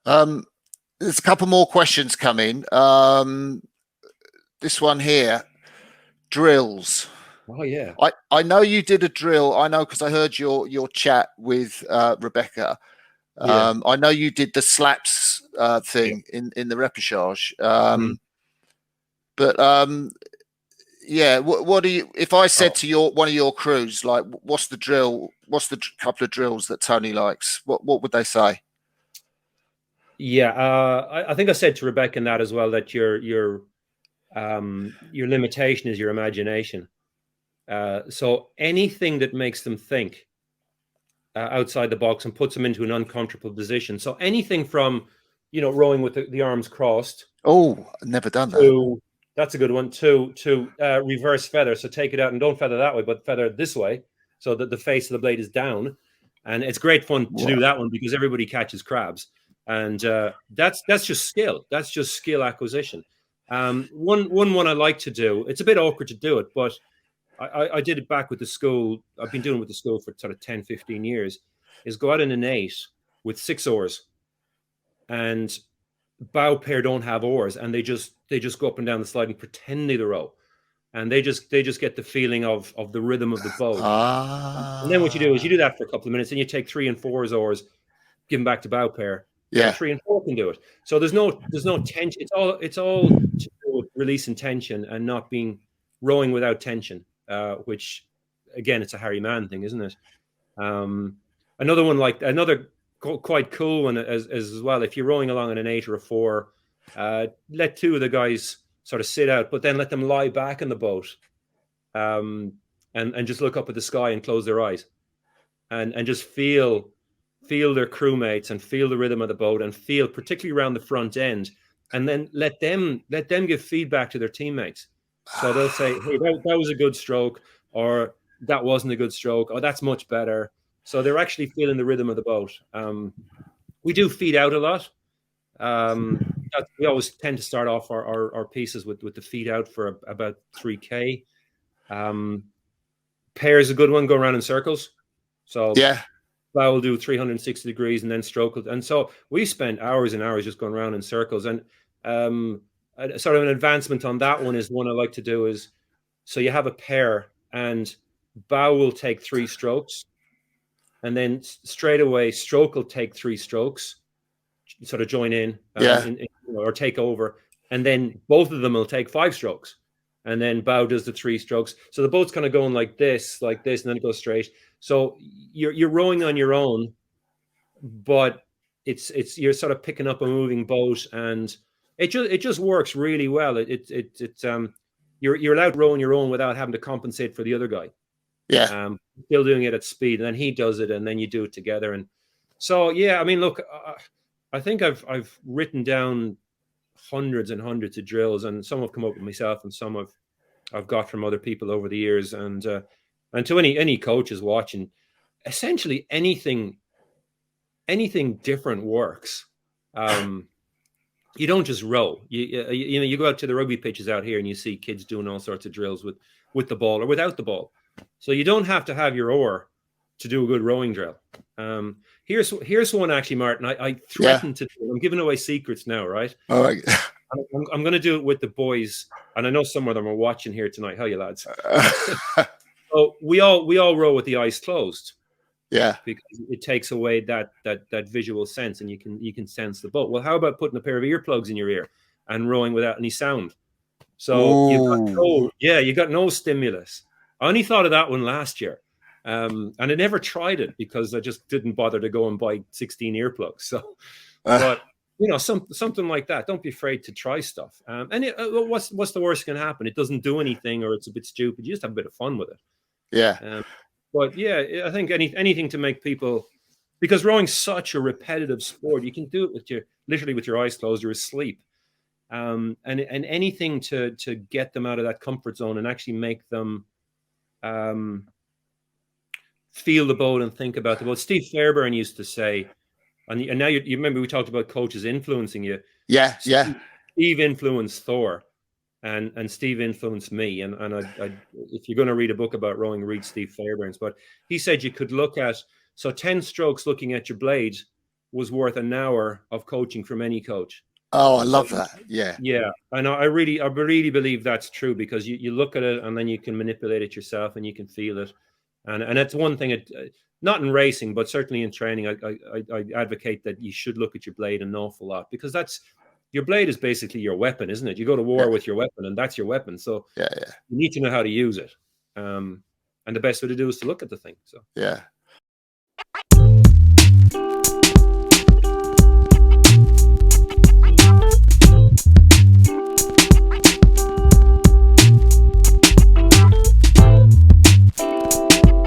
Um, there's a couple more questions coming. This one here, drills. Oh yeah. I know you did a drill. I know because I heard your chat with Rebecca. Yeah. I know you did the slaps thing in the repechage. But yeah, what do you? If I said to one of your crews, like, what's the drill? What's the couple of drills that Tony likes? What would they say? Yeah, I think I said to Rebecca in that as well, that your limitation is your imagination. So anything that makes them think outside the box and puts them into an uncomfortable position. So anything from, rowing with the arms crossed. Oh, never done that. That's a good one. To reverse feather. So take it out and don't feather that way, but feather this way, so that the face of the blade is down. And it's great fun to do that one because everybody catches crabs. And that's just skill. That's just skill acquisition. One I like to do. It's a bit awkward to do it, but I did it back with the school. I've been doing it with the school for sort of 10, 15 years, is go out in an 8 with 6 oars, and bow pair don't have oars, and they just go up and down the slide and pretend they're the row, and they just get the feeling of the rhythm of the boat. And then what you do is you do that for a couple of minutes, and you take 3 and 4 oars, give them back to bow pair. Yeah, 3 and 4 can do it. So there's no tension. It's all to do with releasing tension and not being rowing without tension. Which, again, it's a Harry Mann thing, isn't it? Another one, like another quite cool one as well. If you're rowing along in an 8 or a 4, let 2 of the guys sort of sit out, but then let them lie back in the boat, and just look up at the sky and close their eyes, and just feel their crewmates and feel the rhythm of the boat and feel particularly around the front end, and then let them give feedback to their teammates. So they'll say, hey, that was a good stroke, or that wasn't a good stroke, or that's much better. So they're actually feeling the rhythm of the boat. We do feed out a lot. We always tend to start off our pieces with the feed out for about 3K. Pair is a good one, go around in circles. So yeah, bow will do 360 degrees and then stroke. And so we spend hours and hours just going around in circles. And sort of an advancement on that one is one I like to do is, so you have a pair and bow will take 3 strokes, and then straight away stroke will take 3 strokes, sort of join in, or take over, and then both of them will take 5 strokes, and then bow does the 3 strokes. So the boat's kind of going like this, and then it goes straight. So you're rowing on your own, but it's you're sort of picking up a moving boat, and it just works really well. You're allowed to row on your own without having to compensate for the other guy. Yeah. Still doing it at speed, and then he does it, and then you do it together. And so, yeah, I mean, look, I think I've written down hundreds and hundreds of drills, and some have come up with myself, and some I've got from other people over the years. And to any coaches watching, essentially anything different works. You don't just row. You go out to the rugby pitches out here and you see kids doing all sorts of drills with the ball or without the ball. So you don't have to have your oar to do a good rowing drill. Here's one actually, Martin. I threatened to do. I'm giving away secrets now, right? All right. I'm going to do it with the boys, and I know some of them are watching here tonight. How you lads? So we all row with the eyes closed. Yeah, because it takes away that visual sense, and you can sense the boat. Well, how about putting a pair of earplugs in your ear and rowing without any sound? So you got no stimulus. I only thought of that one last year, and I never tried it because I just didn't bother to go and buy 16 earplugs. So, but something like that. Don't be afraid to try stuff. And what's the worst can happen? It doesn't do anything, or it's a bit stupid. You just have a bit of fun with it. Yeah. But yeah, I think anything to make people, because rowing's such a repetitive sport, you can do it literally with your eyes closed, you're asleep, and anything to get them out of that comfort zone and actually make them feel the boat and think about the boat. Steve Fairbairn used to say, and now you remember we talked about coaches influencing you. Yeah, Steve influenced Thor. And Steve influenced me. And if you're going to read a book about rowing, read Steve Fairbairn's. But he said you could look at 10 strokes looking at your blade was worth an hour of coaching from any coach. Oh, I So, love that. Yeah. yeah, I know. I really believe that's true, because you look at it and then you can manipulate it yourself and you can feel it. And it's one thing, not in racing, but certainly in training, I advocate that you should look at your blade an awful lot, because that's, your blade is basically your weapon, isn't it? You go to war with your weapon, and that's your weapon. So Yeah. you need to know how to use it. And the best way to do is to look at the thing. So yeah.